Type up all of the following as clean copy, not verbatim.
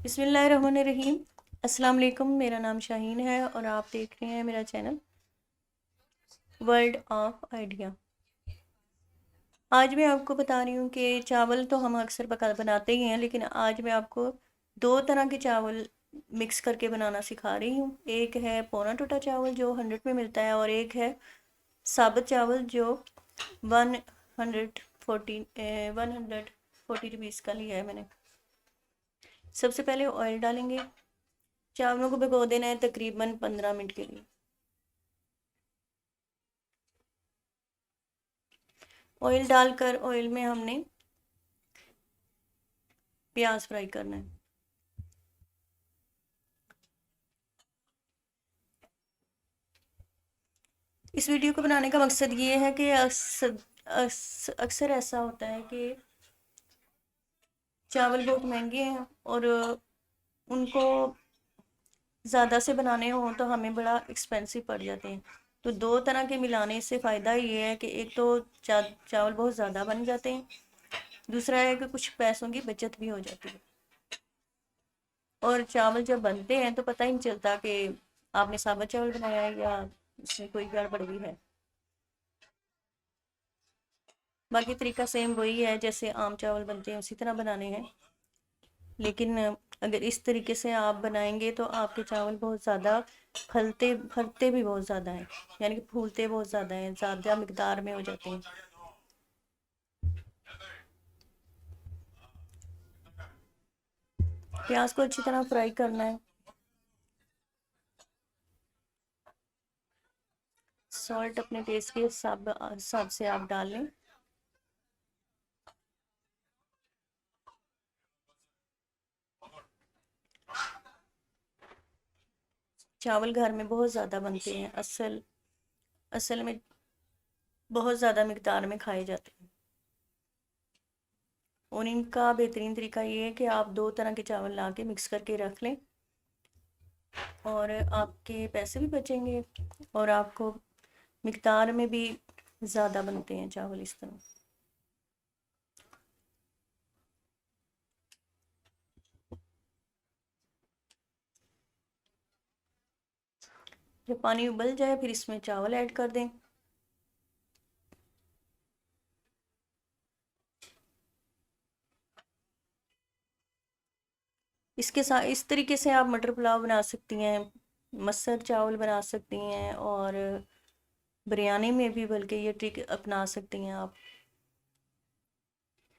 बिस्मिल्लाहिर्रहमानिर्रहीम। अस्सलाम वालेकुम। मेरा नाम शाहीन है और आप देख रहे हैं मेरा चैनल वर्ल्ड ऑफ आइडिया। आज मैं आपको बता रही हूँ कि चावल तो हम अक्सर पका बनाते ही हैं, लेकिन आज मैं आपको दो तरह के चावल मिक्स करके बनाना सिखा रही हूँ। एक है पौना टूटा चावल जो 100 में मिलता है, और एक है साबुत चावल जो 140 रुपीज़ का लिया है मैंने। सबसे पहले ऑयल डालेंगे। चावलों को भिगो देना है तकरीबन 15 मिनट के लिए। ऑयल डालकर ऑयल में हमने प्याज फ्राई करना है। इस वीडियो को बनाने का मकसद ये है कि अक्सर ऐसा होता है कि चावल बहुत महंगे हैं और उनको ज़्यादा से बनाने हों तो हमें बड़ा एक्सपेंसिव पड़ जाते हैं। तो दो तरह के मिलाने से फ़ायदा ये है कि एक तो चावल बहुत ज़्यादा बन जाते हैं, दूसरा है कि कुछ पैसों की बचत भी हो जाती है। और चावल जब बनते हैं तो पता ही नहीं चलता कि आपने साबुत चावल बनाया है या उसमें कोई गड़बड़ भी है। बाकी तरीका सेम वही है जैसे आम चावल बनते हैं, उसी तरह बनाने हैं। लेकिन अगर इस तरीके से आप बनाएंगे तो आपके चावल बहुत ज़्यादा फलते भी बहुत ज़्यादा हैं, यानी कि फूलते बहुत ज़्यादा हैं, ज़्यादा मिकदार में हो जाते हैं। प्याज को अच्छी तरह फ्राई करना है। सॉल्ट अपने टेस्ट के हिसाब से आप डाल लें। चावल घर में बहुत ज़्यादा बनते हैं, असल असल में बहुत ज़्यादा मिकदार में खाए जाते हैं। और इनका बेहतरीन तरीका ये है कि आप दो तरह के चावल ला के मिक्स करके रख लें और आपके पैसे भी बचेंगे और आपको मिकदार में भी ज़्यादा बनते हैं चावल इस तरह। जब पानी उबल जाए फिर इसमें चावल ऐड कर दें। इसके साथ इस तरीके से आप मटर पुलाव बना सकती हैं, मसर चावल बना सकती हैं, और बिरयानी में भी बल्कि ये ट्रिक अपना सकती हैं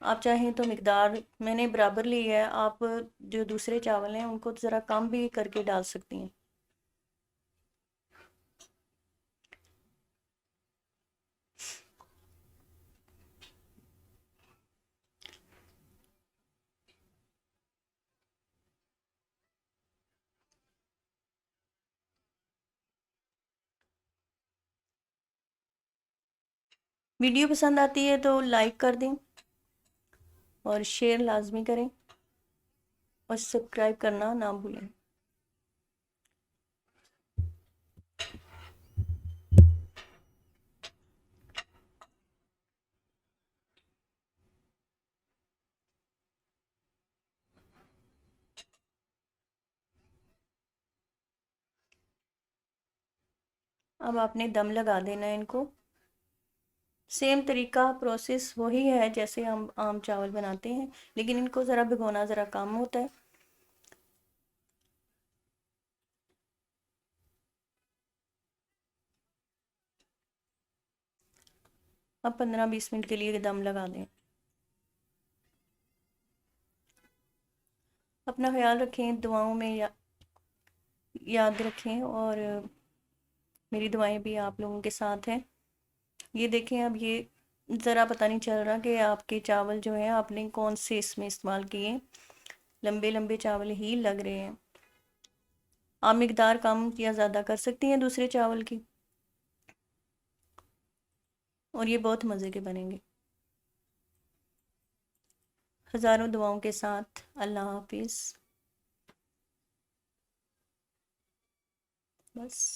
आप चाहें तो मिकदार मैंने बराबर ली है, आप जो दूसरे चावल हैं उनको ज़रा कम भी करके डाल सकती हैं। वीडियो पसंद आती है तो लाइक कर दें और शेयर लाजमी करें और सब्सक्राइब करना ना भूलें। अब आपने दम लगा देना है इनको। सेम तरीका प्रोसेस वही है जैसे हम आम चावल बनाते हैं, लेकिन इनको ज़रा भिगोना ज़रा कम होता है। अब 15-20 मिनट के लिए दम लगा दें। अपना ख्याल रखें, दुआओं में याद रखें, और मेरी दुआएं भी आप लोगों के साथ हैं। ये देखें, अब ये ज़रा पता नहीं चल रहा कि आपके चावल जो है आपने कौन से इसमें इस्तेमाल किए। लंबे लंबे चावल ही लग रहे हैं। आप मिकदार कम या ज़्यादा कर सकती हैं दूसरे चावल की, और ये बहुत मज़े के बनेंगे। हज़ारों दुआओं के साथ अल्लाह हाफिज़। बस।